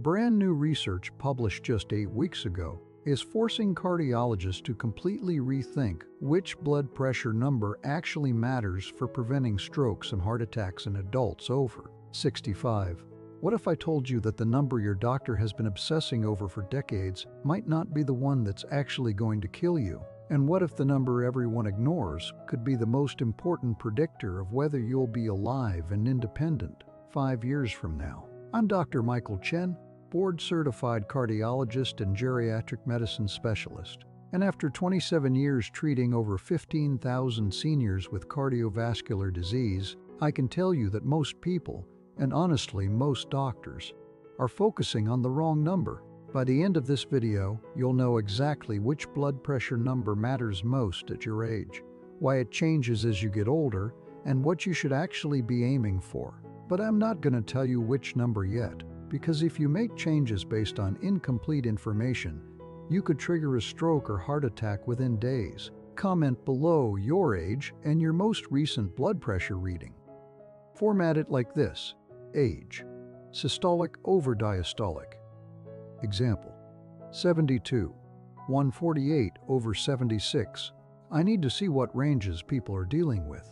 Brand new research published just 8 weeks ago is forcing cardiologists to completely rethink which blood pressure number actually matters for preventing strokes and heart attacks in adults over 65. What if I told you that the number your doctor has been obsessing over for decades might not be the one that's actually going to kill you? And what if the number everyone ignores could be the most important predictor of whether you'll be alive and independent 5 years from now? I'm Dr. Michael Chen, board-certified cardiologist and geriatric medicine specialist. And after 27 years treating over 15,000 seniors with cardiovascular disease, I can tell you that most people, and honestly most doctors, are focusing on the wrong number. By the end of this video, you'll know exactly which blood pressure number matters most at your age, why it changes as you get older, and what you should actually be aiming for. But I'm not going to tell you which number yet, because if you make changes based on incomplete information, you could trigger a stroke or heart attack within days. Comment below your age and your most recent blood pressure reading. Format it like this: age, systolic over diastolic. Example, 72, 148 over 76. I need to see what ranges people are dealing with.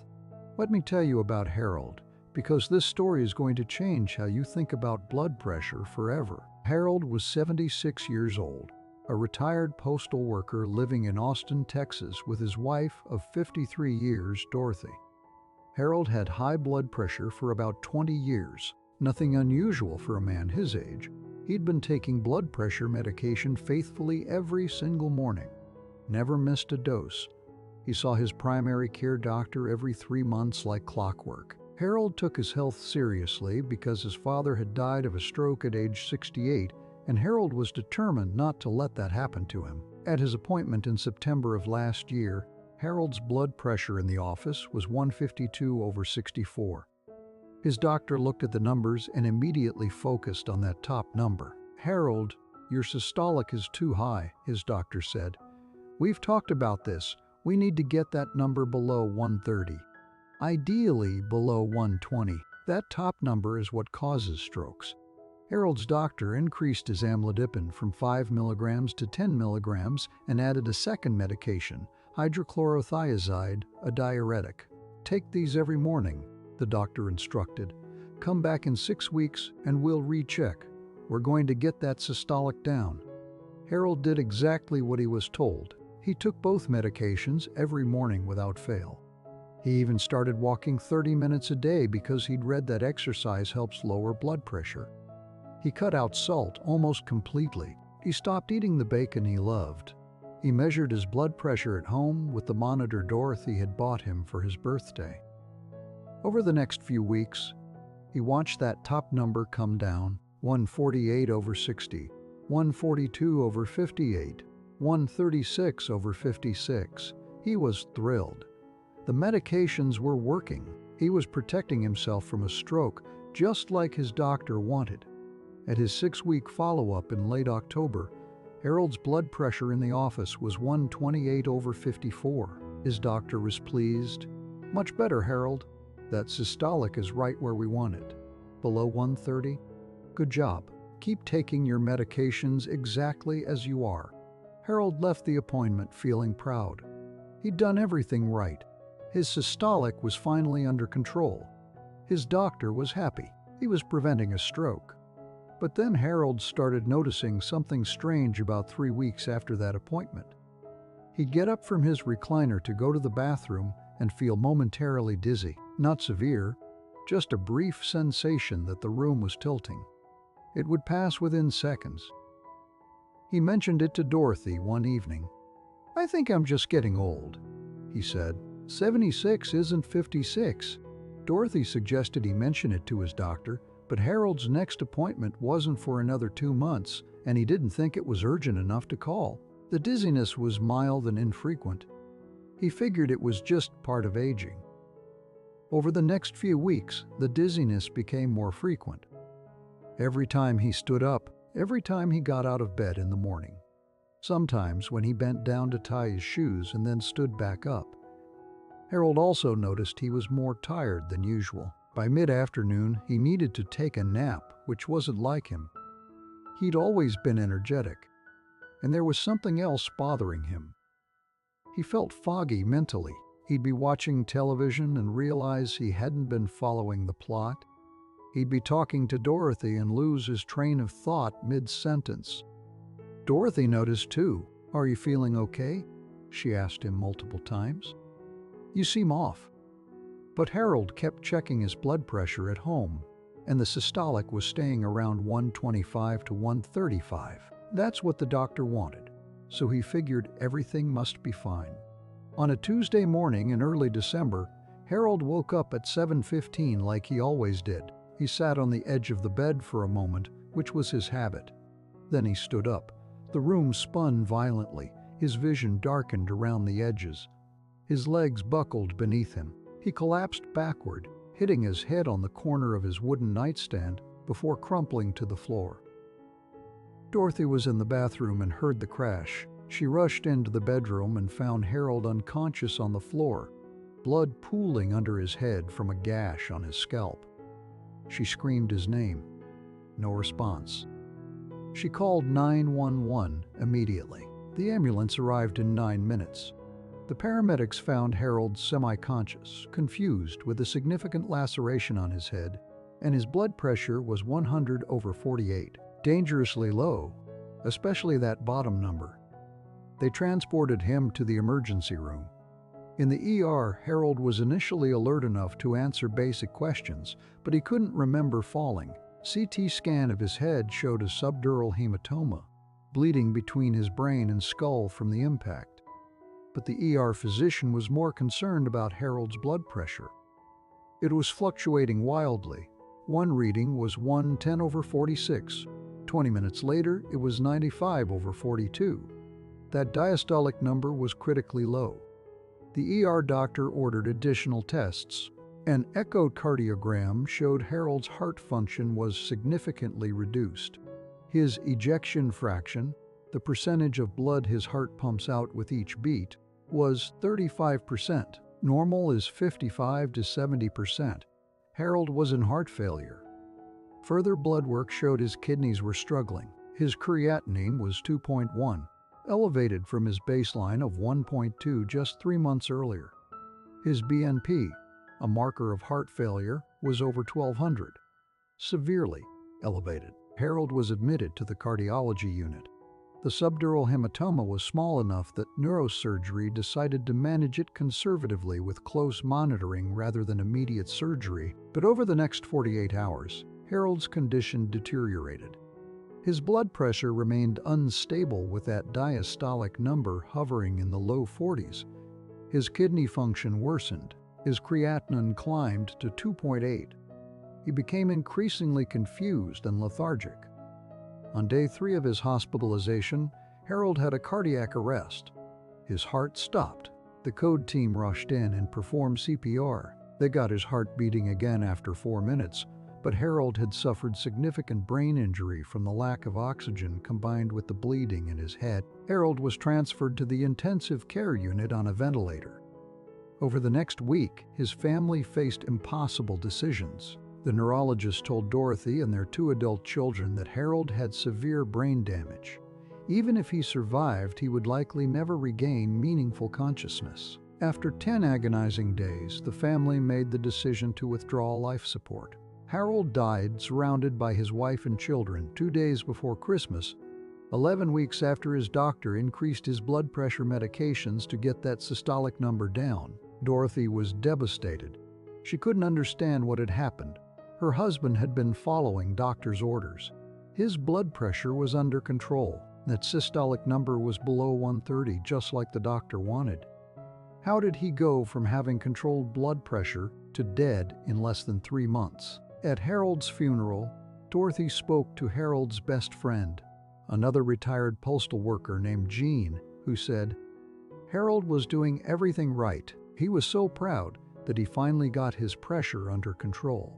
Let me tell you about Harold, because this story is going to change how you think about blood pressure forever. Harold was 76 years old, a retired postal worker living in Austin, Texas with his wife of 53 years, Dorothy. Harold had high blood pressure for about 20 years, nothing unusual for a man his age. He'd been taking blood pressure medication faithfully every single morning, never missed a dose. He saw his primary care doctor every 3 months like clockwork. Harold took his health seriously because his father had died of a stroke at age 68, and Harold was determined not to let that happen to him. At his appointment in September of last year, Harold's blood pressure in the office was 152 over 64. His doctor looked at the numbers and immediately focused on that top number. "Harold, your systolic is too high," his doctor said. "We've talked about this. We need to get that number below 130. Ideally below 120. That top number is what causes strokes." Harold's doctor increased his amlodipine from 5 milligrams to 10 milligrams and added a second medication, hydrochlorothiazide, a diuretic. "Take these every morning," the doctor instructed. "Come back in 6 weeks and we'll recheck. We're going to get that systolic down." Harold did exactly what he was told. He took both medications every morning without fail. He even started walking 30 minutes a day because he'd read that exercise helps lower blood pressure. He cut out salt almost completely. He stopped eating the bacon he loved. He measured his blood pressure at home with the monitor Dorothy had bought him for his birthday. Over the next few weeks, he watched that top number come down: 148 over 60, 142 over 58, 136 over 56. He was thrilled. The medications were working. He was protecting himself from a stroke, just like his doctor wanted. At his 6-week follow-up in late October, Harold's blood pressure in the office was 128 over 54. His doctor was pleased. "Much better, Harold. That systolic is right where we want it. Below 130? Good job. Keep taking your medications exactly as you are." Harold left the appointment feeling proud. He'd done everything right. His systolic was finally under control. His doctor was happy. He was preventing a stroke. But then Harold started noticing something strange about 3 weeks after that appointment. He'd get up from his recliner to go to the bathroom and feel momentarily dizzy. Not severe, just a brief sensation that the room was tilting. It would pass within seconds. He mentioned it to Dorothy one evening. "I think I'm just getting old," he said. 76 isn't 56. Dorothy suggested he mention it to his doctor, but Harold's next appointment wasn't for another 2 months, and he didn't think it was urgent enough to call. The dizziness was mild and infrequent. He figured it was just part of aging. Over the next few weeks, the dizziness became more frequent. Every time he stood up, every time he got out of bed in the morning. Sometimes when he bent down to tie his shoes and then stood back up. Harold also noticed he was more tired than usual. By mid-afternoon, he needed to take a nap, which wasn't like him. He'd always been energetic, and there was something else bothering him. He felt foggy mentally. He'd be watching television and realize he hadn't been following the plot. He'd be talking to Dorothy and lose his train of thought mid-sentence. Dorothy noticed too. "Are you feeling okay?" she asked him multiple times. "You seem off." But Harold kept checking his blood pressure at home, and the systolic was staying around 125 to 135. That's what the doctor wanted, so he figured everything must be fine. On a Tuesday morning in early December, Harold woke up at 7:15 like he always did. He sat on the edge of the bed for a moment, which was his habit. Then he stood up. The room spun violently. His vision darkened around the edges. His legs buckled beneath him. He collapsed backward, hitting his head on the corner of his wooden nightstand before crumpling to the floor. Dorothy was in the bathroom and heard the crash. She rushed into the bedroom and found Harold unconscious on the floor, blood pooling under his head from a gash on his scalp. She screamed his name. No response. She called 911 immediately. The ambulance arrived in 9 minutes. The paramedics found Harold semi-conscious, confused, with a significant laceration on his head, and his blood pressure was 100/48, dangerously low, especially that bottom number. They transported him to the emergency room. In the ER, Harold was initially alert enough to answer basic questions, but he couldn't remember falling. CT scan of his head showed a subdural hematoma, bleeding between his brain and skull from the impact. But the ER physician was more concerned about Harold's blood pressure. It was fluctuating wildly. One reading was 110/46. 20 minutes later, it was 95/42. That diastolic number was critically low. The ER doctor ordered additional tests. An echocardiogram showed Harold's heart function was significantly reduced. His ejection fraction, the percentage of blood his heart pumps out with each beat, was 35%. Normal is 55 to 70%. Harold was in heart failure. Further blood work showed his kidneys were struggling. His creatinine was 2.1, elevated from his baseline of 1.2 just 3 months earlier. His BNP, a marker of heart failure, was over 1200, severely elevated. Harold was admitted to the cardiology unit. The subdural hematoma was small enough that neurosurgery decided to manage it conservatively with close monitoring rather than immediate surgery, but over the next 48 hours, Harold's condition deteriorated. His blood pressure remained unstable with that diastolic number hovering in the low 40s. His kidney function worsened. His creatinine climbed to 2.8. He became increasingly confused and lethargic. On day 3 of his hospitalization, Harold had a cardiac arrest. His heart stopped. The code team rushed in and performed CPR. They got his heart beating again after 4 minutes, but Harold had suffered significant brain injury from the lack of oxygen combined with the bleeding in his head. Harold was transferred to the intensive care unit on a ventilator. Over the next week, his family faced impossible decisions. The neurologist told Dorothy and their 2 adult children that Harold had severe brain damage. Even if he survived, he would likely never regain meaningful consciousness. After 10 agonizing days, the family made the decision to withdraw life support. Harold died surrounded by his wife and children 2 days before Christmas, 11 weeks after his doctor increased his blood pressure medications to get that systolic number down. Dorothy was devastated. She couldn't understand what had happened. Her husband had been following doctor's orders. His blood pressure was under control. That systolic number was below 130, just like the doctor wanted. How did he go from having controlled blood pressure to dead in less than 3 months? At Harold's funeral, Dorothy spoke to Harold's best friend, another retired postal worker named Jean, who said, "Harold was doing everything right. He was so proud that he finally got his pressure under control."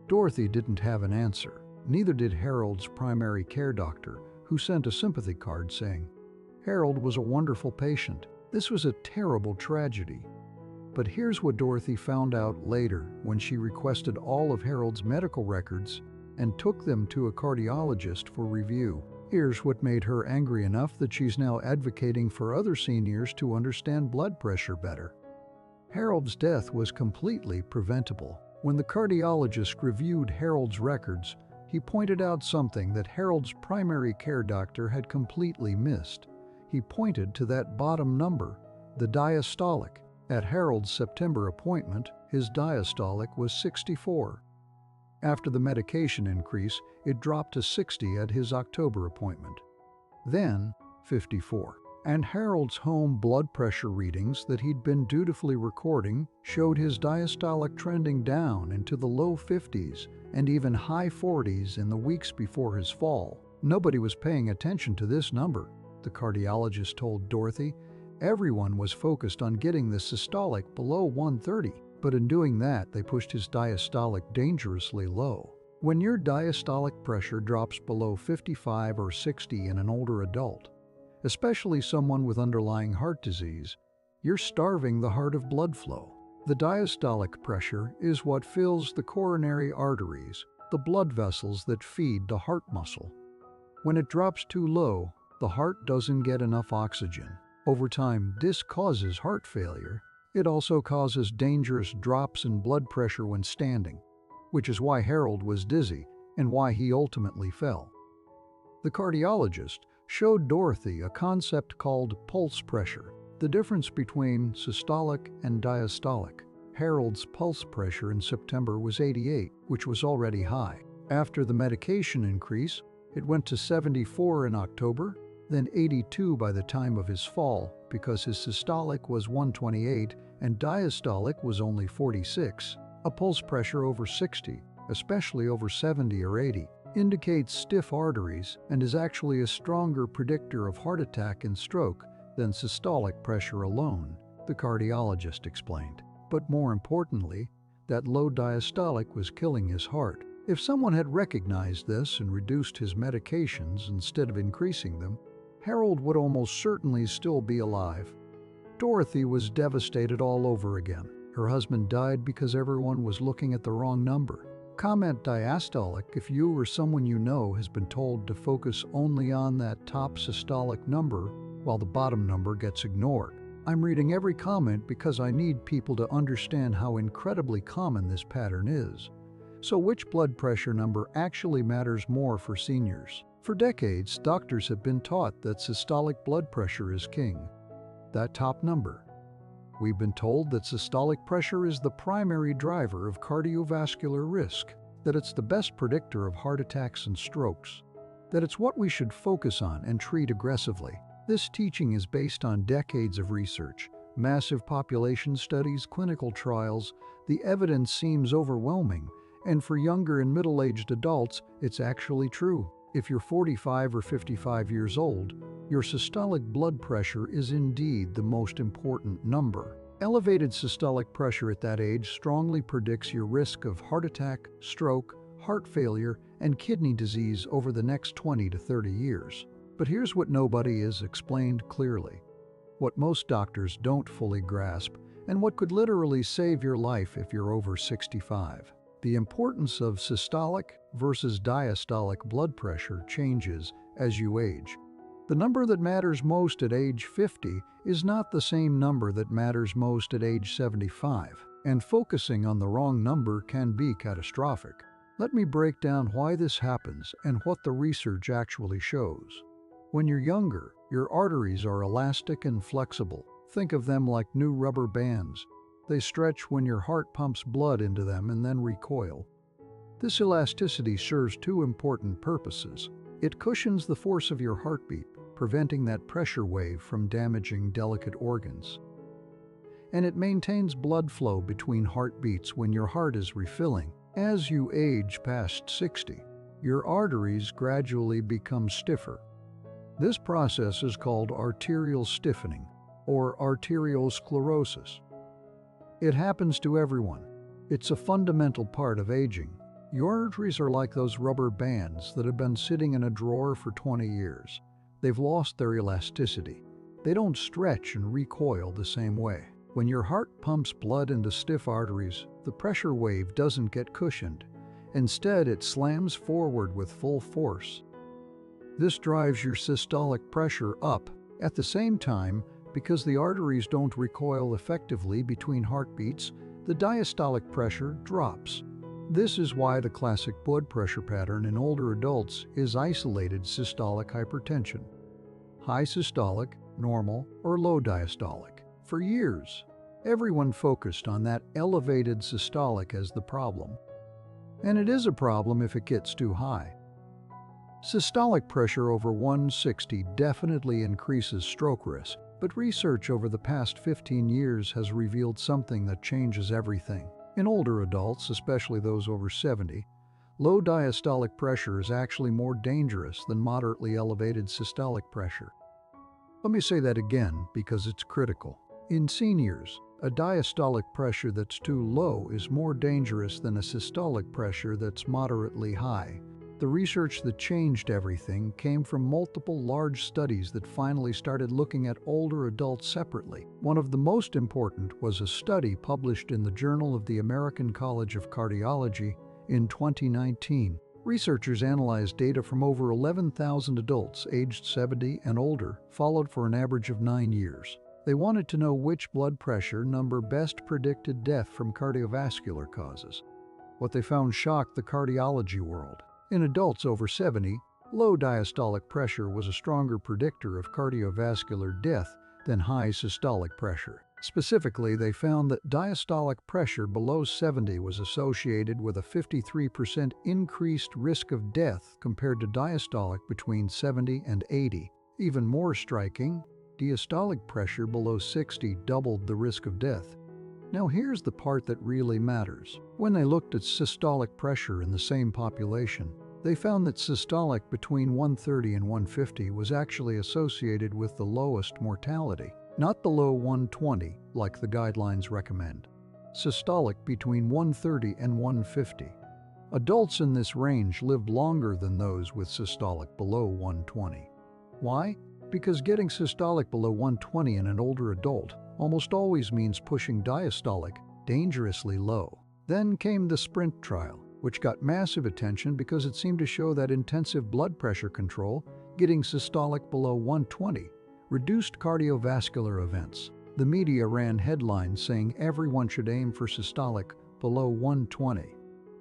Dorothy didn't have an answer. Neither did Harold's primary care doctor, who sent a sympathy card saying, "Harold was a wonderful patient. This was a terrible tragedy." But here's what Dorothy found out later when she requested all of Harold's medical records and took them to a cardiologist for review. Here's what made her angry enough that she's now advocating for other seniors to understand blood pressure better. Harold's death was completely preventable. When the cardiologist reviewed Harold's records, he pointed out something that Harold's primary care doctor had completely missed. He pointed to that bottom number, the diastolic. At Harold's September appointment, his diastolic was 64. After the medication increase, it dropped to 60 at his October appointment. Then, 54. And Harold's home blood pressure readings that he'd been dutifully recording showed his diastolic trending down into the low 50s and even high 40s in the weeks before his fall. Nobody was paying attention to this number, the cardiologist told Dorothy. Everyone was focused on getting the systolic below 130, but in doing that, they pushed his diastolic dangerously low. When your diastolic pressure drops below 55 or 60 in an older adult, especially someone with underlying heart disease, you're starving the heart of blood flow. The diastolic pressure is what fills the coronary arteries, the blood vessels that feed the heart muscle. When it drops too low, the heart doesn't get enough oxygen. Over time, this causes heart failure. It also causes dangerous drops in blood pressure when standing, which is why Harold was dizzy and why he ultimately fell. The cardiologist showed Dorothy a concept called pulse pressure, the difference between systolic and diastolic. Harold's pulse pressure in September was 88, which was already high. After the medication increase, it went to 74 in October, then 82 by the time of his fall because his systolic was 128 and diastolic was only 46. A pulse pressure over 60, especially over 70 or 80, indicates stiff arteries and is actually a stronger predictor of heart attack and stroke than systolic pressure alone, the cardiologist explained. But more importantly, that low diastolic was killing his heart. If someone had recognized this and reduced his medications instead of increasing them, Harold would almost certainly still be alive. Dorothy was devastated all over again. Her husband died because everyone was looking at the wrong number. Comment diastolic if you or someone you know has been told to focus only on that top systolic number while the bottom number gets ignored. I'm reading every comment because I need people to understand how incredibly common this pattern is. So which blood pressure number actually matters more for seniors? For decades, doctors have been taught that systolic blood pressure is king, that top number. We've been told that systolic pressure is the primary driver of cardiovascular risk, that it's the best predictor of heart attacks and strokes, that it's what we should focus on and treat aggressively. This teaching is based on decades of research, massive population studies, clinical trials. The evidence seems overwhelming, and for younger and middle-aged adults, it's actually true. If you're 45 or 55 years old, your systolic blood pressure is indeed the most important number. Elevated systolic pressure at that age strongly predicts your risk of heart attack, stroke, heart failure, and kidney disease over the next 20 to 30 years. But here's what nobody is explained clearly, what most doctors don't fully grasp, and what could literally save your life if you're over 65. The importance of systolic versus diastolic blood pressure changes as you age. The number that matters most at age 50 is not the same number that matters most at age 75, and focusing on the wrong number can be catastrophic. Let me break down why this happens and what the research actually shows. When you're younger, your arteries are elastic and flexible. Think of them like new rubber bands. They stretch when your heart pumps blood into them and then recoil. This elasticity serves two important purposes. It cushions the force of your heartbeat, preventing that pressure wave from damaging delicate organs. And it maintains blood flow between heartbeats when your heart is refilling. As you age past 60, your arteries gradually become stiffer. This process is called arterial stiffening, or arteriosclerosis. It happens to everyone. It's a fundamental part of aging. Your arteries are like those rubber bands that have been sitting in a drawer for 20 years. They've lost their elasticity. They don't stretch and recoil the same way. When your heart pumps blood into stiff arteries, the pressure wave doesn't get cushioned, Instead, it slams forward with full force. This drives your systolic pressure up. At the same time, because the arteries don't recoil effectively between heartbeats, the diastolic pressure drops. This is why the classic blood pressure pattern in older adults is isolated systolic hypertension. High systolic, normal, or low diastolic. For years, everyone focused on that elevated systolic as the problem. And it is a problem if it gets too high. Systolic pressure over 160 definitely increases stroke risk, but research over the past 15 years has revealed something that changes everything. In older adults, especially those over 70, low diastolic pressure is actually more dangerous than moderately elevated systolic pressure. Let me say that again because it's critical. In seniors, a diastolic pressure that's too low is more dangerous than a systolic pressure that's moderately high. The research that changed everything came from multiple large studies that finally started looking at older adults separately. One of the most important was a study published in the Journal of the American College of Cardiology in 2019. Researchers analyzed data from over 11,000 adults aged 70 and older, followed for an average of 9 years. They wanted to know which blood pressure number best predicted death from cardiovascular causes. What they found shocked the cardiology world. In adults over 70, low diastolic pressure was a stronger predictor of cardiovascular death than high systolic pressure. Specifically, they found that diastolic pressure below 70 was associated with a 53% increased risk of death compared to diastolic between 70 and 80. Even more striking, diastolic pressure below 60 doubled the risk of death. Now here's the part that really matters. When they looked at systolic pressure in the same population, they found that systolic between 130 and 150 was actually associated with the lowest mortality, not the low 120 like the guidelines recommend. Systolic between 130 and 150. Adults in this range lived longer than those with systolic below 120. Why? Because getting systolic below 120 in an older adult almost always means pushing diastolic dangerously low. Then came the SPRINT trial, which got massive attention because it seemed to show that intensive blood pressure control, getting systolic below 120, reduced cardiovascular events. The media ran headlines saying everyone should aim for systolic below 120.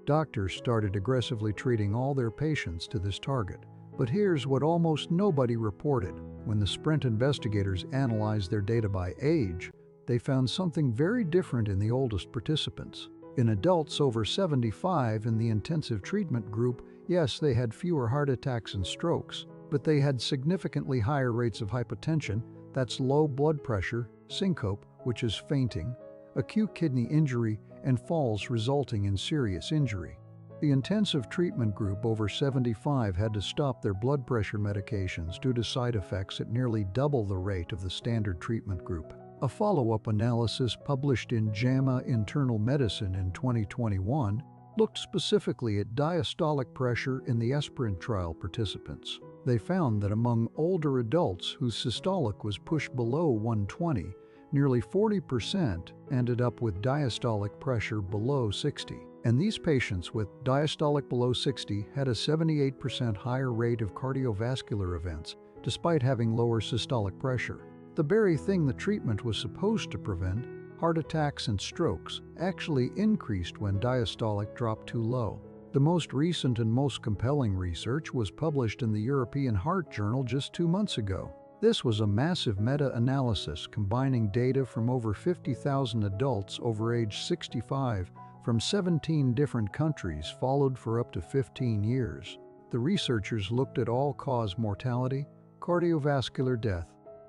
Doctors started aggressively treating all their patients to this target. But here's what almost nobody reported. When the SPRINT investigators analyzed their data by age, they found something very different in the oldest participants. In adults over 75 in the intensive treatment group, yes, they had fewer heart attacks and strokes, but they had significantly higher rates of hypertension, that's low blood pressure, syncope, which is fainting, acute kidney injury, and falls resulting in serious injury. The intensive treatment group over 75 had to stop their blood pressure medications due to side effects at nearly double the rate of the standard treatment group. A follow-up analysis published in JAMA Internal Medicine in 2021 looked specifically at diastolic pressure in the SPRINT trial participants. They found that among older adults whose systolic was pushed below 120, nearly 40% ended up with diastolic pressure below 60. And these patients with diastolic below 60 had a 78% higher rate of cardiovascular events, despite having lower systolic pressure. The very thing the treatment was supposed to prevent, heart attacks and strokes, actually increased when diastolic dropped too low. The most recent and most compelling research was published in the European Heart Journal just 2 months ago. This was a massive meta-analysis combining data from over 50,000 adults over age 65 from 17 different countries followed for up to 15 years. The researchers looked at all-cause mortality, cardiovascular death,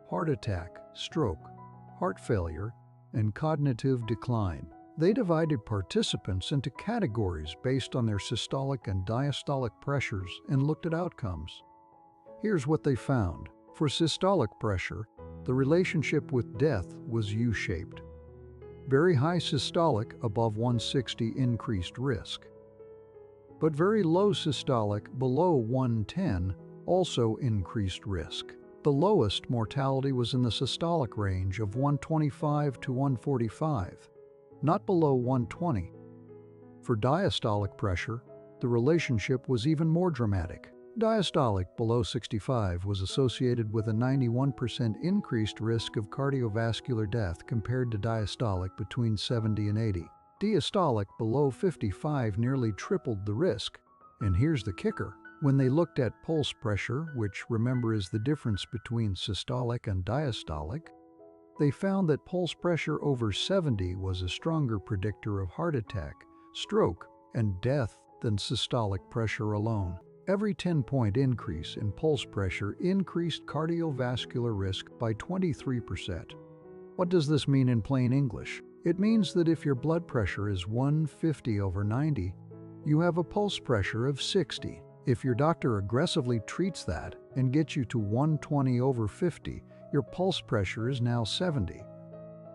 heart attack, stroke, heart failure, and cognitive decline. They divided participants into categories based on their systolic and diastolic pressures and looked at outcomes. Here's what they found. For systolic pressure, the relationship with death was U-shaped. Very high systolic above 160 increased risk. But very low systolic below 110 also increased risk. The lowest mortality was in the systolic range of 125 to 145, not below 120. For diastolic pressure, The relationship was even more dramatic. Diastolic below 65 was associated with a 91% increased risk of cardiovascular death compared to diastolic between 70 and 80. Diastolic below 55 nearly tripled the risk. And here's the kicker. When they looked at pulse pressure, which remember is the difference between systolic and diastolic, they found that pulse pressure over 70 was a stronger predictor of heart attack, stroke, and death than systolic pressure alone. Every 10-point increase in pulse pressure increased cardiovascular risk by 23%. What does this mean in plain English? It means that if your blood pressure is 150/90, you have a pulse pressure of 60. If your doctor aggressively treats that and gets you to 120/50, your pulse pressure is now 70.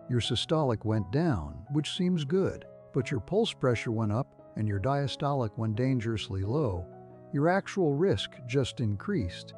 Your systolic went down, which seems good, but your pulse pressure went up and your diastolic went dangerously low. Your actual risk just increased.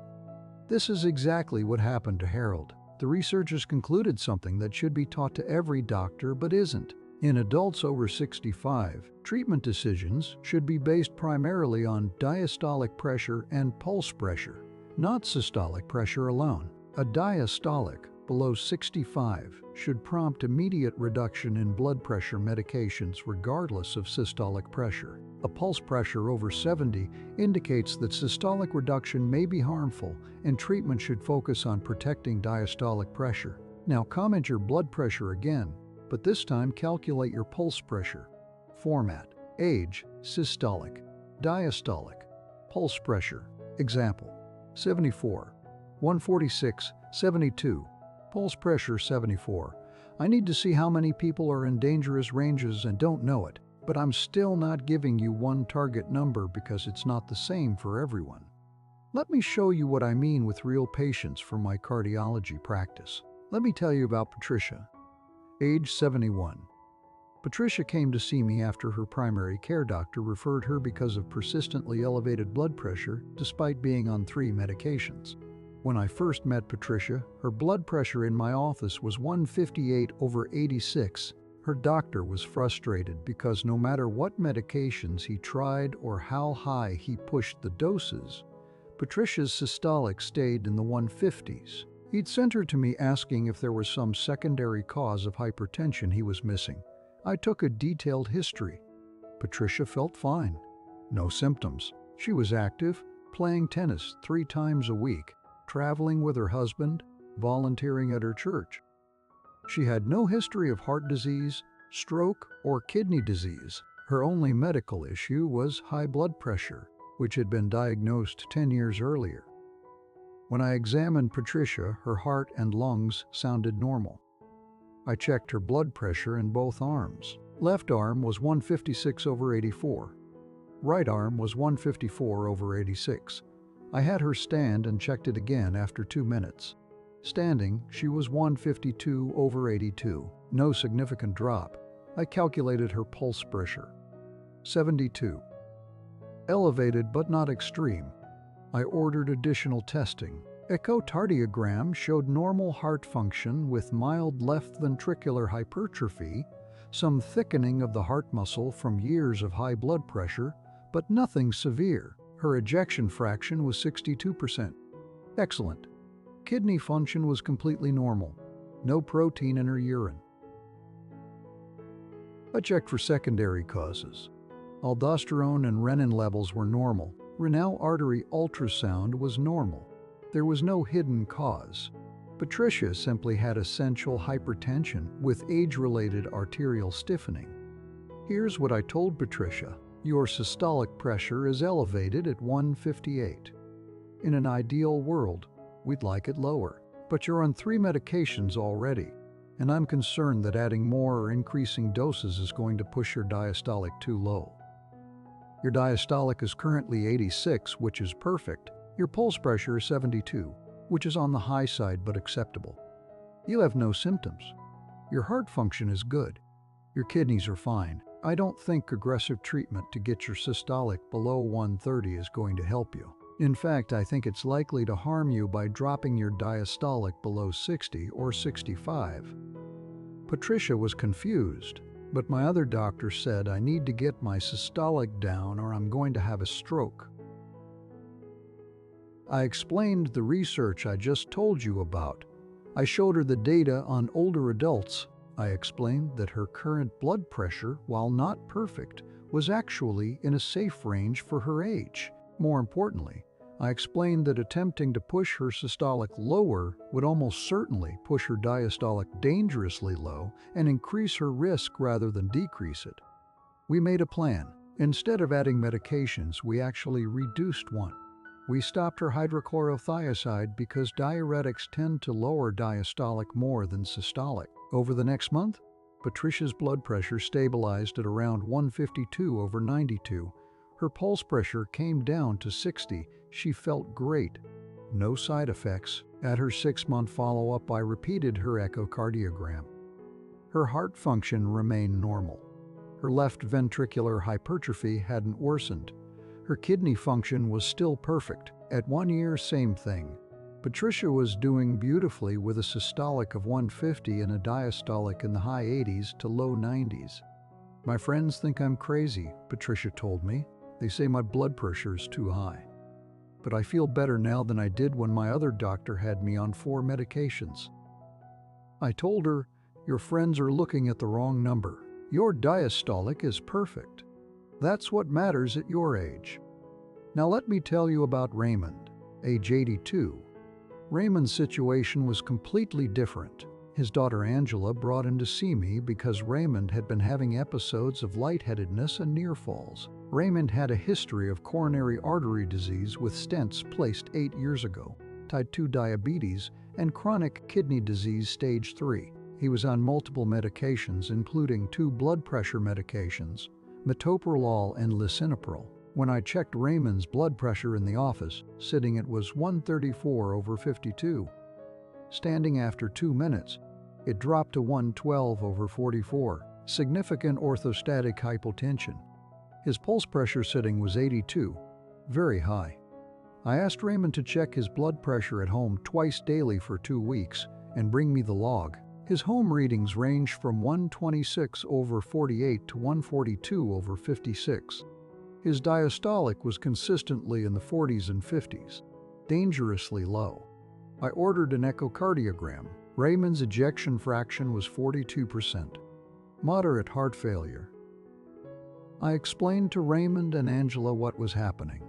This is exactly what happened to Harold. The researchers concluded something that should be taught to every doctor but isn't. In adults over 65, treatment decisions should be based primarily on diastolic pressure and pulse pressure, not systolic pressure alone. A diastolic below 65 should prompt immediate reduction in blood pressure medications regardless of systolic pressure. A pulse pressure over 70 indicates that systolic reduction may be harmful and treatment should focus on protecting diastolic pressure. Now comment your blood pressure again, but this time calculate your pulse pressure. Format: age, systolic, diastolic, pulse pressure. Example: 74, 146, 72, pulse pressure 74. I need to see how many people are in dangerous ranges and don't know it, but I'm still not giving you one target number because it's not the same for everyone. Let me show you what I mean with real patients from my cardiology practice. Let me tell you about Patricia. Age 71. Patricia came to see me after her primary care doctor referred her because of persistently elevated blood pressure despite being on 3 medications. When I first met Patricia, her blood pressure in my office was 158/86. Her doctor was frustrated because no matter what medications he tried or how high he pushed the doses, Patricia's systolic stayed in the 150s. He'd sent her to me asking if there was some secondary cause of hypertension he was missing. I took a detailed history. Patricia felt fine. No symptoms. She was active, playing tennis 3 times a week, traveling with her husband, volunteering at her church. She had no history of heart disease, stroke, or kidney disease. Her only medical issue was high blood pressure, which had been diagnosed 10 years earlier. When I examined Patricia, her heart and lungs sounded normal. I checked her blood pressure in both arms. Left arm was 156/84. Right arm was 154/86. I had her stand and checked it again after 2 minutes. Standing, she was 152/82. No significant drop. I calculated her pulse pressure. 72. Elevated but not extreme. I ordered additional testing. Echocardiogram showed normal heart function with mild left ventricular hypertrophy, some thickening of the heart muscle from years of high blood pressure, but nothing severe. Her ejection fraction was 62%. Excellent. Kidney function was completely normal. No protein in her urine. I checked for secondary causes. Aldosterone and renin levels were normal. Renal artery ultrasound was normal. There was no hidden cause. Patricia simply had essential hypertension with age-related arterial stiffening. Here's what I told Patricia. Your systolic pressure is elevated at 158. In an ideal world, we'd like it lower, but you're on 3 medications already, and I'm concerned that adding more or increasing doses is going to push your diastolic too low. Your diastolic is currently 86, which is perfect. Your pulse pressure is 72, which is on the high side but acceptable. You have no symptoms. Your heart function is good. Your kidneys are fine. I don't think aggressive treatment to get your systolic below 130 is going to help you. In fact, I think it's likely to harm you by dropping your diastolic below 60 or 65. Patricia was confused. But my other doctor said I need to get my systolic down or I'm going to have a stroke. I explained the research I just told you about. I showed her the data on older adults. I explained that her current blood pressure, while not perfect, was actually in a safe range for her age. More importantly, I explained that attempting to push her systolic lower would almost certainly push her diastolic dangerously low and increase her risk rather than decrease it. We made a plan. Instead of adding medications, we actually reduced one. We stopped her hydrochlorothiazide because diuretics tend to lower diastolic more than systolic. Over the next month, Patricia's blood pressure stabilized at around 152/92. Her pulse pressure came down to 60. She felt great. No side effects. At her 6-month follow-up, I repeated her echocardiogram. Her heart function remained normal. Her left ventricular hypertrophy hadn't worsened. Her kidney function was still perfect. At 1 year, same thing. Patricia was doing beautifully with a systolic of 150 and a diastolic in the high 80s to low 90s. My friends think I'm crazy, Patricia told me. They say my blood pressure is too high. But I feel better now than I did when my other doctor had me on 4 medications. I told her, your friends are looking at the wrong number. Your diastolic is perfect. That's what matters at your age. Now let me tell you about Raymond, age 82. Raymond's situation was completely different. His daughter Angela brought him to see me because Raymond had been having episodes of lightheadedness and near falls. Raymond had a history of coronary artery disease with stents placed 8 years ago, type 2 diabetes, and chronic kidney disease stage 3. He was on multiple medications, including 2 blood pressure medications, metoprolol and lisinopril. When I checked Raymond's blood pressure in the office, sitting it was 134/52. Standing after 2 minutes, it dropped to 112/44, significant orthostatic hypotension. His pulse pressure sitting was 82, very high. I asked Raymond to check his blood pressure at home twice daily for 2 weeks and bring me the log. His home readings ranged from 126/48 to 142/56. His diastolic was consistently in the 40s and 50s, dangerously low. I ordered an echocardiogram. Raymond's ejection fraction was 42%. Moderate heart failure. I explained to Raymond and Angela what was happening.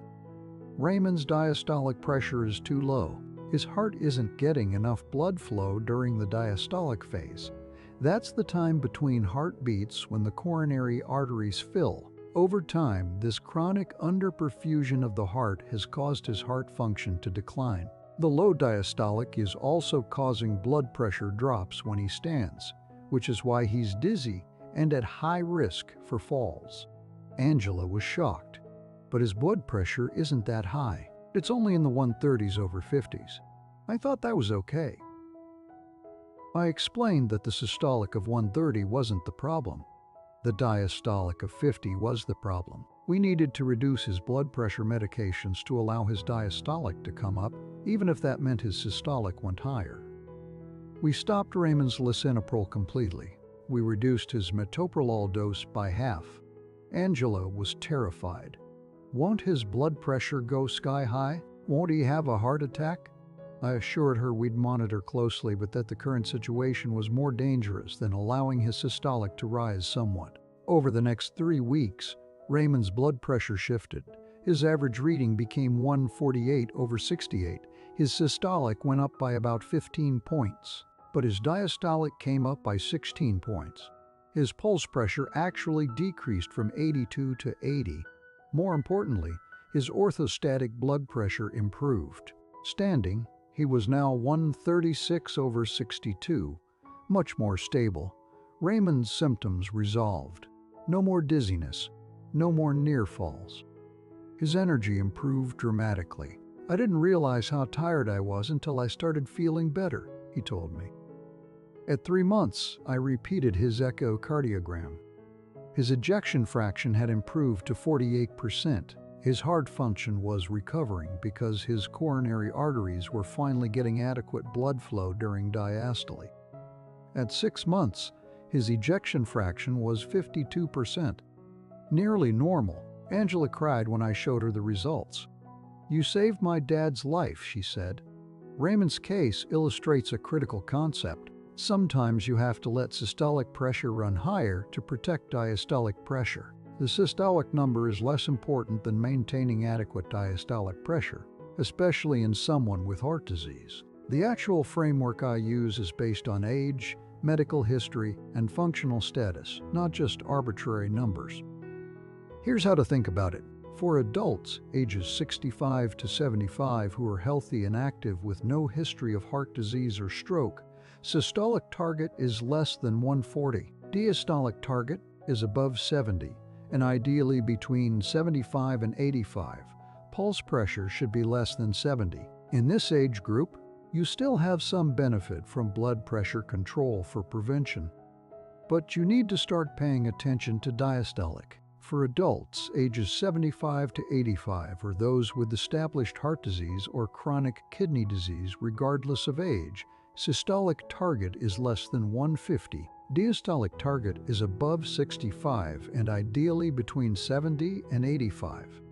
Raymond's diastolic pressure is too low. His heart isn't getting enough blood flow during the diastolic phase. That's the time between heartbeats when the coronary arteries fill. Over time, this chronic underperfusion of the heart has caused his heart function to decline. The low diastolic is also causing blood pressure drops when he stands, which is why he's dizzy and at high risk for falls. Angela was shocked, but his blood pressure isn't that high. It's only in the 130s/50s. I thought that was okay. I explained that the systolic of 130 wasn't the problem. The diastolic of 50 was the problem. We needed to reduce his blood pressure medications to allow his diastolic to come up, even if that meant his systolic went higher. We stopped Raymond's lisinopril completely. We reduced his metoprolol dose by half. Angela was terrified. Won't his blood pressure go sky high? Won't he have a heart attack? I assured her we'd monitor closely, but that the current situation was more dangerous than allowing his systolic to rise somewhat. Over the next 3 weeks, Raymond's blood pressure shifted. His average reading became 148/68. His systolic went up by about 15 points, but his diastolic came up by 16 points. His pulse pressure actually decreased from 82 to 80. More importantly, his orthostatic blood pressure improved. Standing, he was now 136/62, much more stable. Raymond's symptoms resolved. No more dizziness, no more near falls. His energy improved dramatically. I didn't realize how tired I was until I started feeling better, he told me. At 3 months, I repeated his echocardiogram. His ejection fraction had improved to 48%. His heart function was recovering because his coronary arteries were finally getting adequate blood flow during diastole. At 6 months, His ejection fraction was 52%. Nearly normal. Angela cried when I showed her the results. "You saved my dad's life," she said. Raymond's case illustrates a critical concept. Sometimes you have to let systolic pressure run higher to protect diastolic pressure. The systolic number is less important than maintaining adequate diastolic pressure, especially in someone with heart disease. The actual framework I use is based on age, medical history, and functional status, not just arbitrary numbers. Here's how to think about it. For adults ages 65 to 75 who are healthy and active with no history of heart disease or stroke, systolic target is less than 140. Diastolic target is above 70, and ideally between 75 and 85. Pulse pressure should be less than 70. In this age group, you still have some benefit from blood pressure control for prevention. But you need to start paying attention to diastolic. For adults ages 75 to 85 or those with established heart disease or chronic kidney disease regardless of age, systolic target is less than 150. Diastolic target is above 65 and ideally between 70 and 85.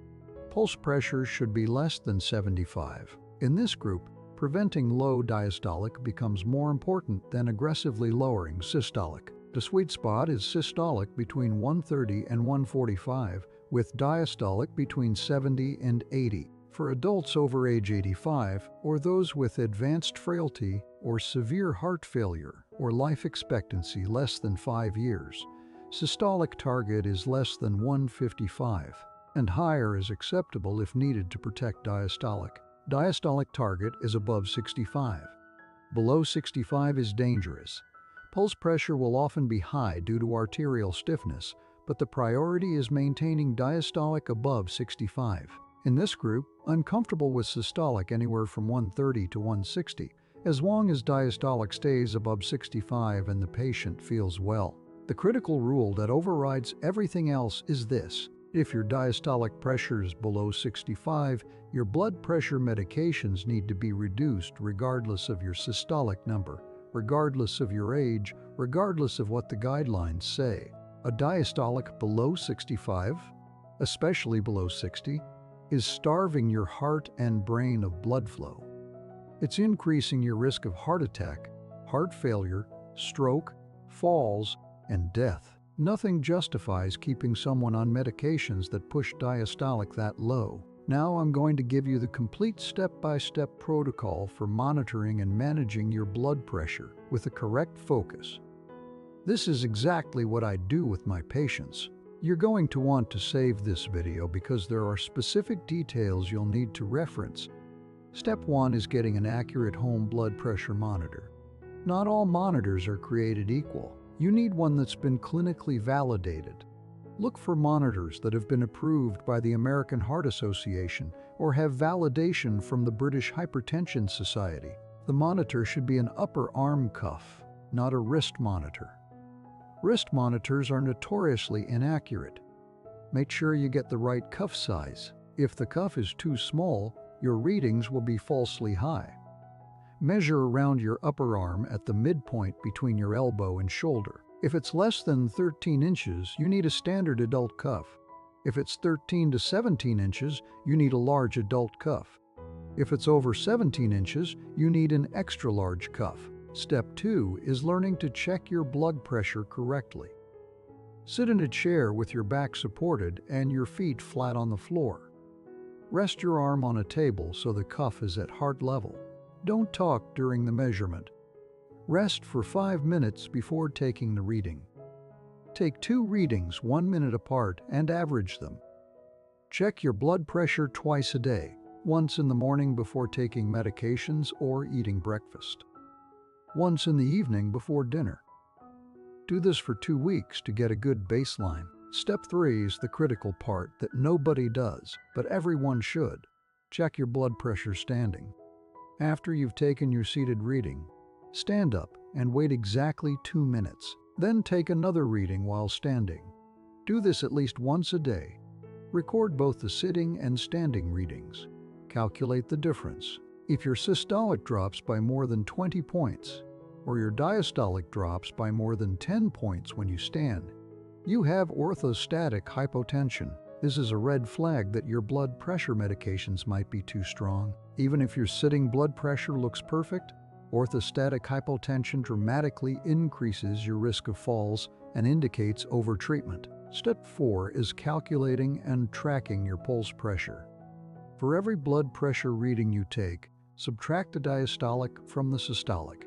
Pulse pressure should be less than 75. In this group, preventing low diastolic becomes more important than aggressively lowering systolic. The sweet spot is systolic between 130 and 145, with diastolic between 70 and 80. For adults over age 85 or those with advanced frailty or severe heart failure or life expectancy less than 5 years, systolic target is less than 155, and higher is acceptable if needed to protect diastolic. Diastolic target is above 65. Below 65 is dangerous. Pulse pressure will often be high due to arterial stiffness, but the priority is maintaining diastolic above 65. In this group, I'm comfortable with systolic anywhere from 130 to 160, as long as diastolic stays above 65 and the patient feels well. The critical rule that overrides everything else is this: if your diastolic pressure is below 65, your blood pressure medications need to be reduced regardless of your systolic number, regardless of your age, regardless of what the guidelines say. A diastolic below 65, especially below 60, is starving your heart and brain of blood flow. It's increasing your risk of heart attack, heart failure, stroke, falls, and death. Nothing justifies keeping someone on medications that push diastolic that low. Now I'm going to give you the complete step-by-step protocol for monitoring and managing your blood pressure with a correct focus. This is exactly what I do with my patients. You're going to want to save this video because there are specific details you'll need to reference. Step 1 is getting an accurate home blood pressure monitor. Not all monitors are created equal. You need one that's been clinically validated. Look for monitors that have been approved by the American Heart Association or have validation from the British Hypertension Society. The monitor should be an upper arm cuff, not a wrist monitor. Wrist monitors are notoriously inaccurate. Make sure you get the right cuff size. If the cuff is too small, your readings will be falsely high. Measure around your upper arm at the midpoint between your elbow and shoulder. If it's less than 13 inches, you need a standard adult cuff. If it's 13 to 17 inches, you need a large adult cuff. If it's over 17 inches, you need an extra large cuff. Step 2 is learning to check your blood pressure correctly. Sit in a chair with your back supported and your feet flat on the floor. Rest your arm on a table so the cuff is at heart level. Don't talk during the measurement. Rest for 5 minutes before taking the reading. Take 2 readings 1 minute apart and average them. Check your blood pressure twice a day, once in the morning before taking medications or eating breakfast, once in the evening before dinner. Do this for 2 weeks to get a good baseline. Step 3 is the critical part that nobody does, but everyone should. Check your blood pressure standing. After you've taken your seated reading, stand up and wait exactly 2 minutes. Then take another reading while standing. Do this at least once a day. Record both the sitting and standing readings. Calculate the difference. If your systolic drops by more than 20 points, or your diastolic drops by more than 10 points when you stand, you have orthostatic hypotension. This is a red flag that your blood pressure medications might be too strong. Even if your sitting blood pressure looks perfect, orthostatic hypotension dramatically increases your risk of falls and indicates overtreatment. Step 4 is calculating and tracking your pulse pressure. For every blood pressure reading you take, subtract the diastolic from the systolic.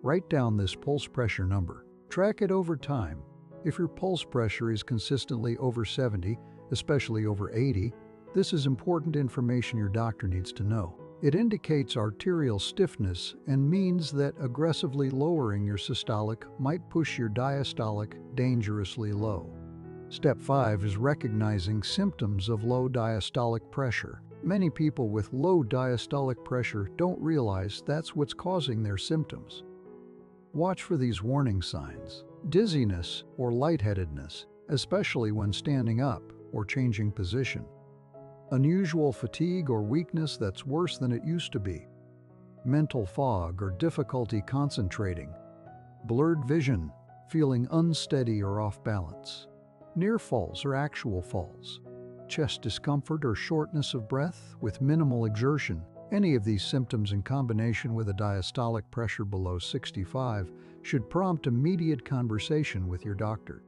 Write down this pulse pressure number. Track it over time. If your pulse pressure is consistently over 70, especially over 80, this is important information your doctor needs to know. It indicates arterial stiffness and means that aggressively lowering your systolic might push your diastolic dangerously low. Step 5 is recognizing symptoms of low diastolic pressure. Many people with low diastolic pressure don't realize that's what's causing their symptoms. Watch for these warning signs: dizziness or lightheadedness, especially when standing up or changing position. Unusual fatigue or weakness that's worse than it used to be. Mental fog or difficulty concentrating. Blurred vision, feeling unsteady or off balance. Near falls or actual falls. Chest discomfort or shortness of breath with minimal exertion. Any of these symptoms in combination with a diastolic pressure below 65 should prompt immediate conversation with your doctor.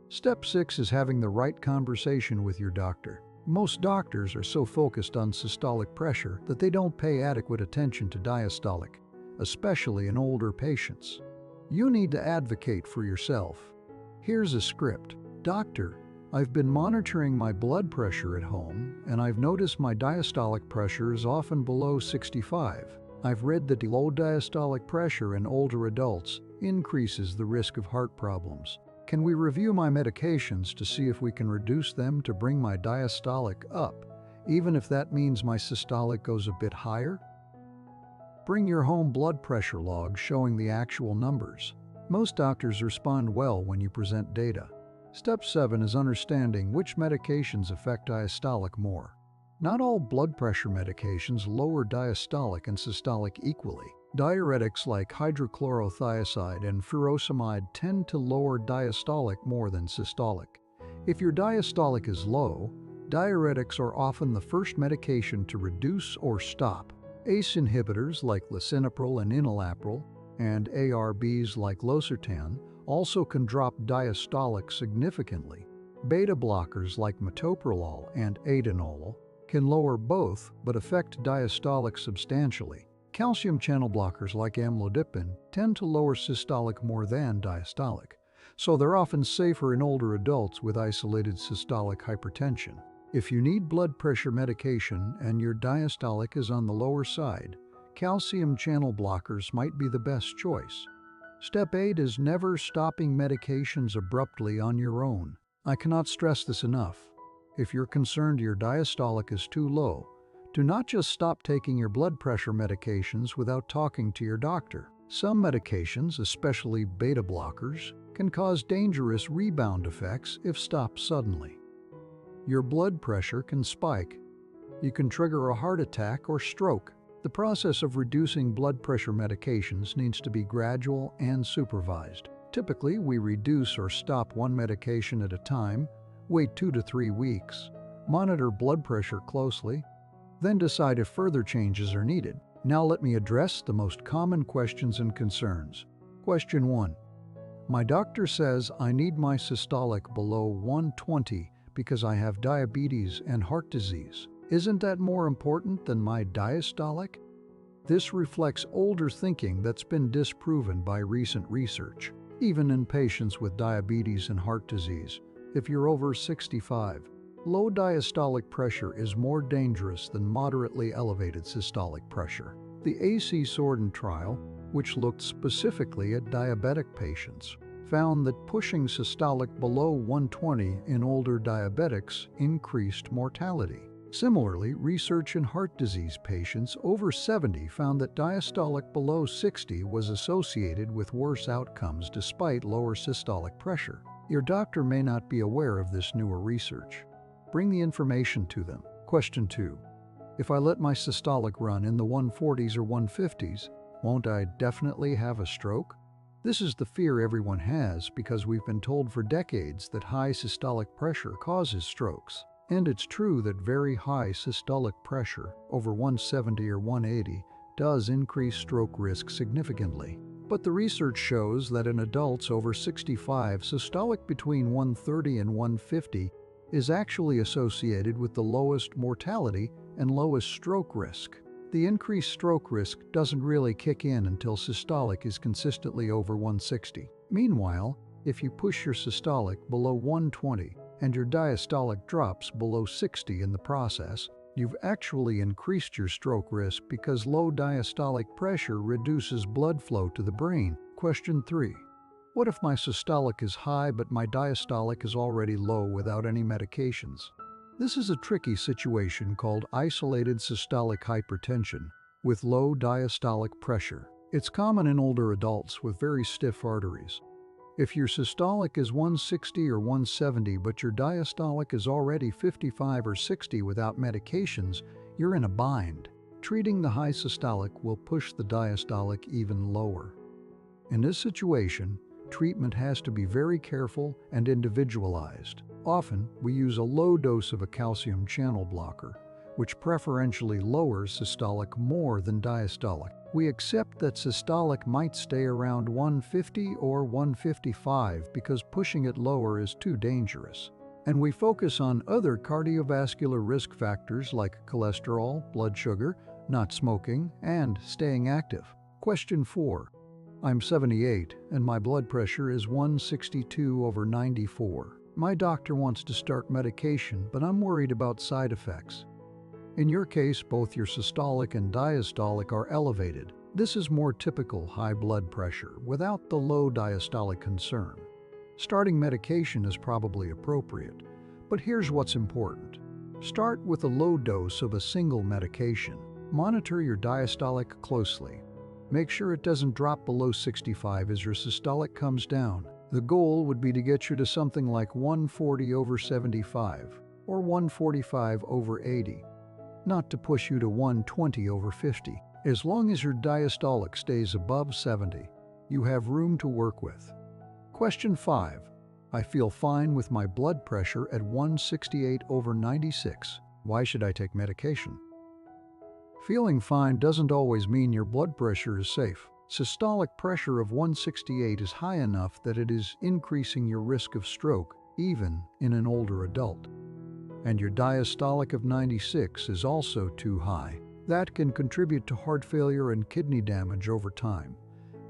Step 6 is having the right conversation with your doctor. Most doctors are so focused on systolic pressure that they don't pay adequate attention to diastolic, especially in older patients. You need to advocate for yourself. Here's a script. Doctor, I've been monitoring my blood pressure at home, and I've noticed my diastolic pressure is often below 65. I've read that low diastolic pressure in older adults increases the risk of heart problems. Can we review my medications to see if we can reduce them to bring my diastolic up, even if that means my systolic goes a bit higher? Bring your home blood pressure log showing the actual numbers. Most doctors respond well when you present data. Step 7 is understanding which medications affect diastolic more. Not all blood pressure medications lower diastolic and systolic equally. Diuretics like hydrochlorothiazide and furosemide tend to lower diastolic more than systolic. If your diastolic is low, diuretics are often the first medication to reduce or stop. ACE inhibitors like lisinopril and enalapril, and ARBs like losartan also can drop diastolic significantly. Beta blockers like metoprolol and atenolol can lower both but affect diastolic substantially. Calcium channel blockers like amlodipine tend to lower systolic more than diastolic, so they're often safer in older adults with isolated systolic hypertension. If you need blood pressure medication and your diastolic is on the lower side, calcium channel blockers might be the best choice. Step 8 is never stopping medications abruptly on your own. I cannot stress this enough. If you're concerned your diastolic is too low, do not just stop taking your blood pressure medications without talking to your doctor. Some medications, especially beta blockers, can cause dangerous rebound effects if stopped suddenly. Your blood pressure can spike. You can trigger a heart attack or stroke. The process of reducing blood pressure medications needs to be gradual and supervised. Typically, we reduce or stop one medication at a time, wait 2 to 3 weeks, monitor blood pressure closely, then decide if further changes are needed. Now let me address the most common questions and concerns. Question 1. My doctor says I need my systolic below 120 because I have diabetes and heart disease. Isn't that more important than my diastolic? This reflects older thinking that's been disproven by recent research. Even in patients with diabetes and heart disease, if you're over 65, low diastolic pressure is more dangerous than moderately elevated systolic pressure. The AC Sorden trial, which looked specifically at diabetic patients, found that pushing systolic below 120 in older diabetics increased mortality. Similarly, research in heart disease patients over 70 found that diastolic below 60 was associated with worse outcomes despite lower systolic pressure. Your doctor may not be aware of this newer research. Bring the information to them. Question 2. If I let my systolic run in the 140s or 150s, Won't I definitely have a stroke? This is the fear everyone has because we've been told for decades that high systolic pressure causes strokes. And it's true that very high systolic pressure, over 170 or 180, does increase stroke risk significantly. But the research shows that in adults over 65, systolic between 130 and 150 is actually associated with the lowest mortality and lowest stroke risk. The increased stroke risk doesn't really kick in until systolic is consistently over 160. Meanwhile, if you push your systolic below 120 and your diastolic drops below 60 in the process, you've actually increased your stroke risk because low diastolic pressure reduces blood flow to the brain. Question 3. What if my systolic is high but my diastolic is already low without any medications? This is a tricky situation called isolated systolic hypertension with low diastolic pressure. It's common in older adults with very stiff arteries. If your systolic is 160 or 170 but your diastolic is already 55 or 60 without medications, you're in a bind. Treating the high systolic will push the diastolic even lower. In this situation, treatment has to be very careful and individualized. Often, we use a low dose of a calcium channel blocker, which preferentially lowers systolic more than diastolic. We accept that systolic might stay around 150 or 155 because pushing it lower is too dangerous. And we focus on other cardiovascular risk factors like cholesterol, blood sugar, not smoking, and staying active. Question 4. I'm 78 and my blood pressure is 162/94. My doctor wants to start medication, but I'm worried about side effects. In your case, both your systolic and diastolic are elevated. This is more typical high blood pressure without the low diastolic concern. Starting medication is probably appropriate, but here's what's important. Start with a low dose of a single medication. Monitor your diastolic closely. Make sure it doesn't drop below 65 as your systolic comes down. The goal would be to get you to something like 140/75 or 145/80, not to push you to 120/50. As long as your diastolic stays above 70, you have room to work with. Question 5. I feel fine with my blood pressure at 168/96. Why should I take medication? Feeling fine doesn't always mean your blood pressure is safe. Systolic pressure of 168 is high enough that it is increasing your risk of stroke, even in an older adult. And your diastolic of 96 is also too high. That can contribute to heart failure and kidney damage over time.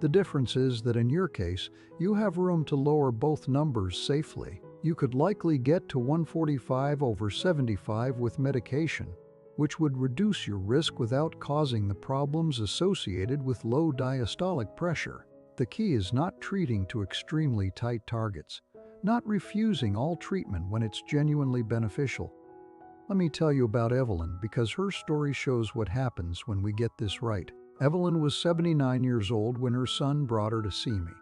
The difference is that in your case, you have room to lower both numbers safely. You could likely get to 145/75 with medication, which would reduce your risk without causing the problems associated with low diastolic pressure. The key is not treating to extremely tight targets, not refusing all treatment when it's genuinely beneficial. Let me tell you about Evelyn because her story shows what happens when we get this right. Evelyn was 79 years old when her son brought her to see me.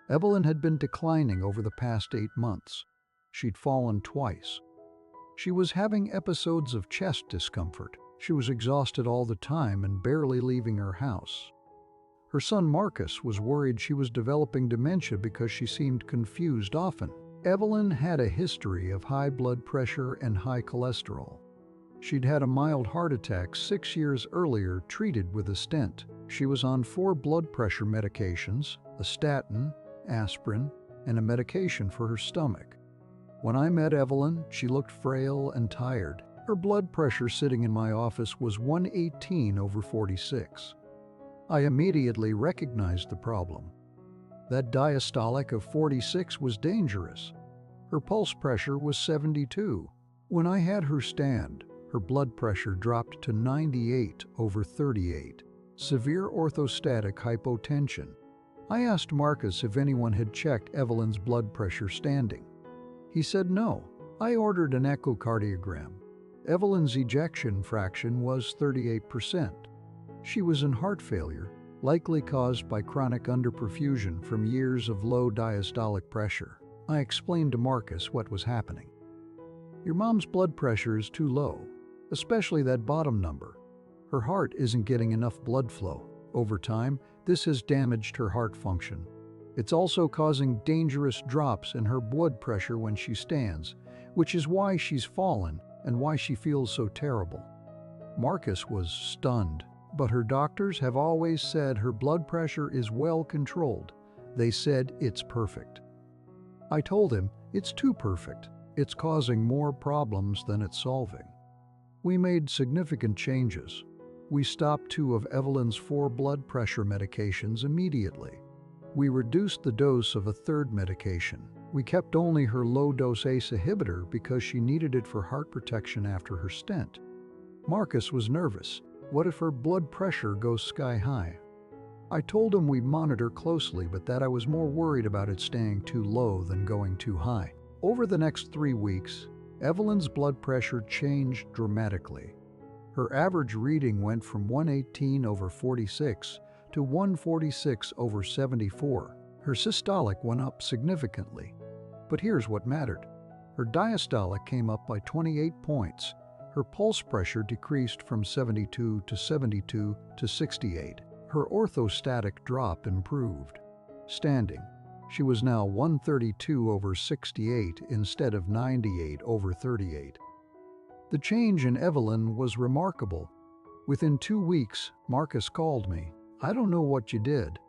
Evelyn had been declining over the past 8 months. She'd fallen twice. She was having episodes of chest discomfort. She was exhausted all the time and barely leaving her house. Her son Marcus was worried she was developing dementia because she seemed confused often. Evelyn had a history of high blood pressure and high cholesterol. She'd had a mild heart attack 6 years earlier treated with a stent. She was on 4 blood pressure medications, a statin, aspirin, and a medication for her stomach. When I met Evelyn, she looked frail and tired. Her blood pressure sitting in my office was 118/46. I immediately recognized the problem. That diastolic of 46 was dangerous. Her pulse pressure was 72. When I had her stand, her blood pressure dropped to 98/38. Severe orthostatic hypotension. I asked Marcus if anyone had checked Evelyn's blood pressure standing. He said no. I ordered an echocardiogram. Evelyn's ejection fraction was 38%. She was in heart failure, likely caused by chronic underperfusion from years of low diastolic pressure. I explained to Marcus what was happening. Your mom's blood pressure is too low, especially that bottom number. Her heart isn't getting enough blood flow. Over time, this has damaged her heart function. It's also causing dangerous drops in her blood pressure when she stands, which is why she's fallen and why she feels so terrible. Marcus was stunned, but her doctors have always said her blood pressure is well controlled. They said it's perfect. I told him it's too perfect. It's causing more problems than it's solving. We made significant changes. We stopped 2 of Evelyn's 4 blood pressure medications immediately. We reduced the dose of a 3rd medication. We kept only her low-dose ACE inhibitor because she needed it for heart protection after her stent. Marcus was nervous. What if her blood pressure goes sky high? I told him we'd monitor closely, but that I was more worried about it staying too low than going too high. Over the next 3 weeks, Evelyn's blood pressure changed dramatically. Her average reading went from 118/46 to 146/74. Her systolic went up significantly. But here's what mattered. Her diastolic came up by 28 points. Her pulse pressure decreased from 72 to 72 to 68. Her orthostatic drop improved. Standing, she was now 132/68 instead of 98/38. The change in Evelyn was remarkable. Within 2 weeks, Marcus called me. "I don't know what you did,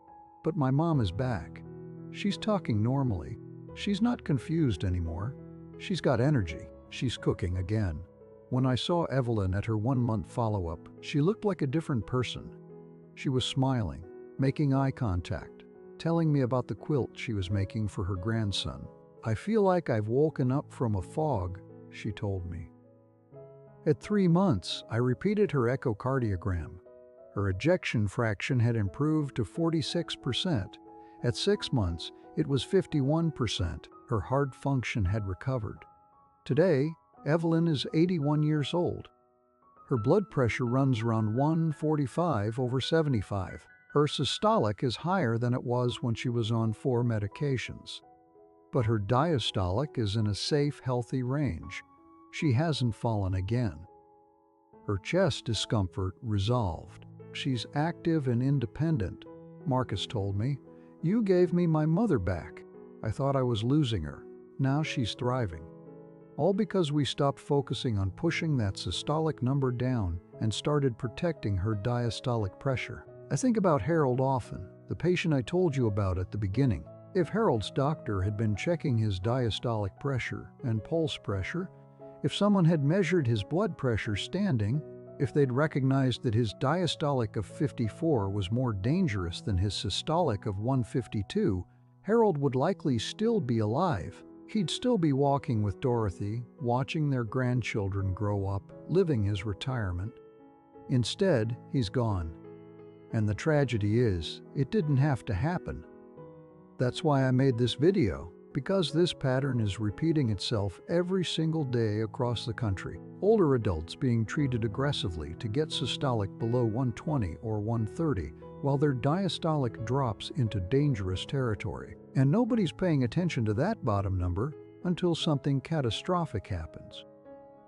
but my mom is back. She's talking normally. She's not confused anymore. She's got energy. She's cooking again." When I saw Evelyn at her 1-month follow-up, she looked like a different person. She was smiling, making eye contact, telling me about the quilt she was making for her grandson. "I feel like I've woken up from a fog," she told me. At 3 months, I repeated her echocardiogram. Her ejection fraction had improved to 46%. At 6 months, it was 51%. Her heart function had recovered. Today, Evelyn is 81 years old. Her blood pressure runs around 145/75. Her systolic is higher than it was when she was on 4 medications. But her diastolic is in a safe, healthy range. She hasn't fallen again. Her chest discomfort resolved. She's active and independent. Marcus told me, "You gave me my mother back. I thought I was losing her. Now she's thriving." All because we stopped focusing on pushing that systolic number down and started protecting her diastolic pressure. I think about Harold often, the patient I told you about at the beginning. If Harold's doctor had been checking his diastolic pressure and pulse pressure, if someone had measured his blood pressure standing, if they'd recognized that his diastolic of 54 was more dangerous than his systolic of 152, Harold would likely still be alive. He'd still be walking with Dorothy, watching their grandchildren grow up, living his retirement. Instead, he's gone. And the tragedy is, it didn't have to happen. That's why I made this video, because this pattern is repeating itself every single day across the country. Older adults being treated aggressively to get systolic below 120 or 130, while their diastolic drops into dangerous territory. And nobody's paying attention to that bottom number until something catastrophic happens.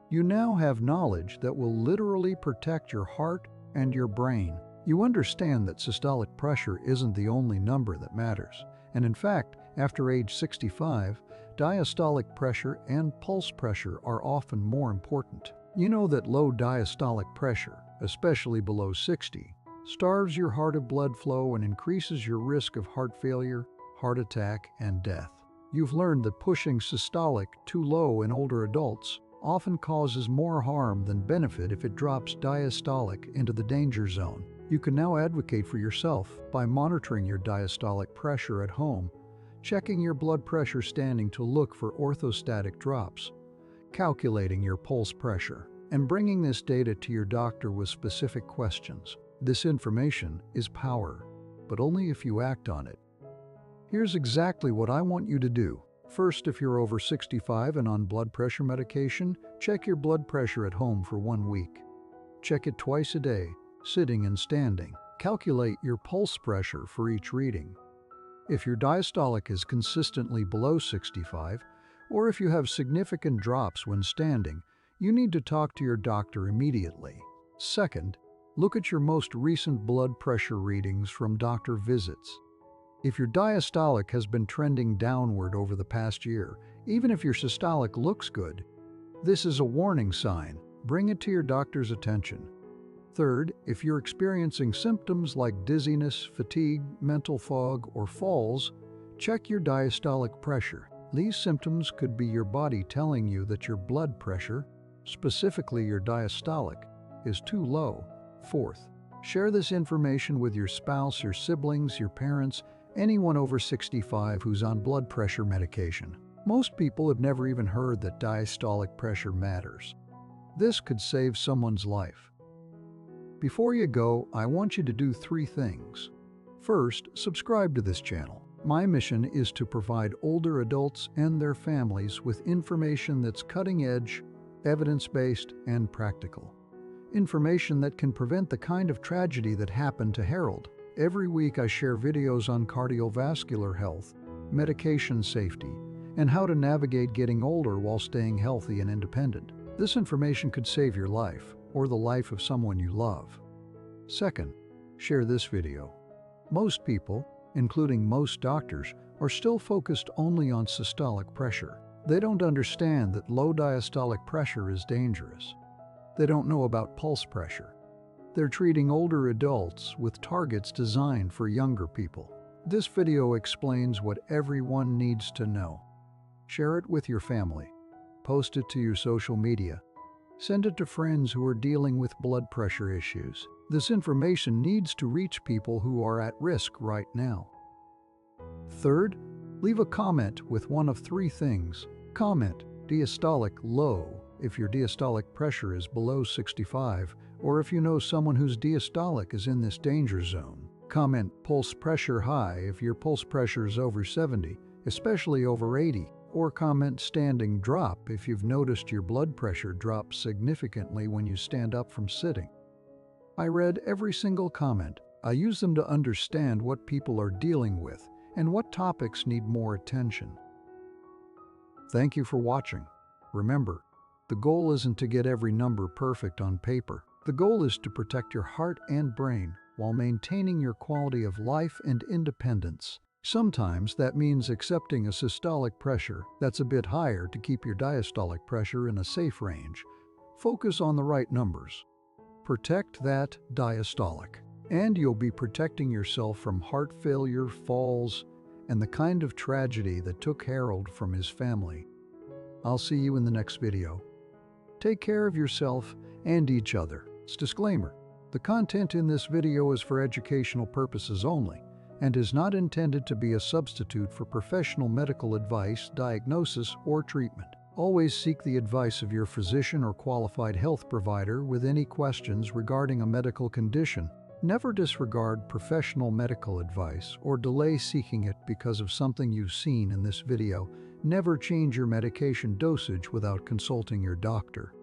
You now have knowledge that will literally protect your heart and your brain. You understand that systolic pressure isn't the only number that matters. And in fact, after age 65, diastolic pressure and pulse pressure are often more important. You know that low diastolic pressure, especially below 60, starves your heart of blood flow and increases your risk of heart failure, heart attack, and death. You've learned that pushing systolic too low in older adults often causes more harm than benefit if it drops diastolic into the danger zone. You can now advocate for yourself by monitoring your diastolic pressure at home, checking your blood pressure standing to look for orthostatic drops, calculating your pulse pressure, and bringing this data to your doctor with specific questions. This information is power, but only if you act on it. Here's exactly what I want you to do. First, if you're over 65 and on blood pressure medication, check your blood pressure at home for 1 week. Check it twice a day, sitting and standing. Calculate your pulse pressure for each reading. If your diastolic is consistently below 65, or if you have significant drops when standing, you need to talk to your doctor immediately. Second, Look at your most recent blood pressure readings from doctor visits. If your diastolic has been trending downward over the past year, even if your systolic looks good, this is a warning sign. Bring it to your doctor's attention. Third, if you're experiencing symptoms like dizziness, fatigue, mental fog, or falls, check your diastolic pressure. These symptoms could be your body telling you that your blood pressure, specifically your diastolic, is too low. Fourth, share this information with your spouse, your siblings, your parents, anyone over 65 who's on blood pressure medication. Most people have never even heard that diastolic pressure matters. This could save someone's life. Before you go, I want you to do 3 things. First, subscribe to this channel. My mission is to provide older adults and their families with information that's cutting-edge, evidence-based, and practical. Information that can prevent the kind of tragedy that happened to Harold. Every week I share videos on cardiovascular health, medication safety, and how to navigate getting older while staying healthy and independent. This information could save your life, or the life of someone you love. Second, share this video. Most people, including most doctors, are still focused only on systolic pressure. They don't understand that low diastolic pressure is dangerous. They don't know about pulse pressure. They're treating older adults with targets designed for younger people. This video explains what everyone needs to know. Share it with your family. Post it to your social media. Send it to friends who are dealing with blood pressure issues. This information needs to reach people who are at risk right now. Third, leave a comment with one of 3 things. Comment, diastolic low, if your diastolic pressure is below 65, or if you know someone whose diastolic is in this danger zone. Comment, pulse pressure high, if your pulse pressure is over 70, especially over 80. Or comment, standing drop, if you've noticed your blood pressure drop significantly when you stand up from sitting. I read every single comment. I use them to understand what people are dealing with and what topics need more attention. Thank you for watching. Remember, the goal isn't to get every number perfect on paper. The goal is to protect your heart and brain while maintaining your quality of life and independence. Sometimes that means accepting a systolic pressure that's a bit higher to keep your diastolic pressure in a safe range. Focus on the right numbers. Protect that diastolic, and you'll be protecting yourself from heart failure, falls, and the kind of tragedy that took Harold from his family. I'll see you in the next video. Take care of yourself and each other. Disclaimer: the content in this video is for educational purposes only and is not intended to be a substitute for professional medical advice, diagnosis, or treatment. Always seek the advice of your physician or qualified health provider with any questions regarding a medical condition. Never disregard professional medical advice or delay seeking it because of something you've seen in this video. Never change your medication dosage without consulting your doctor.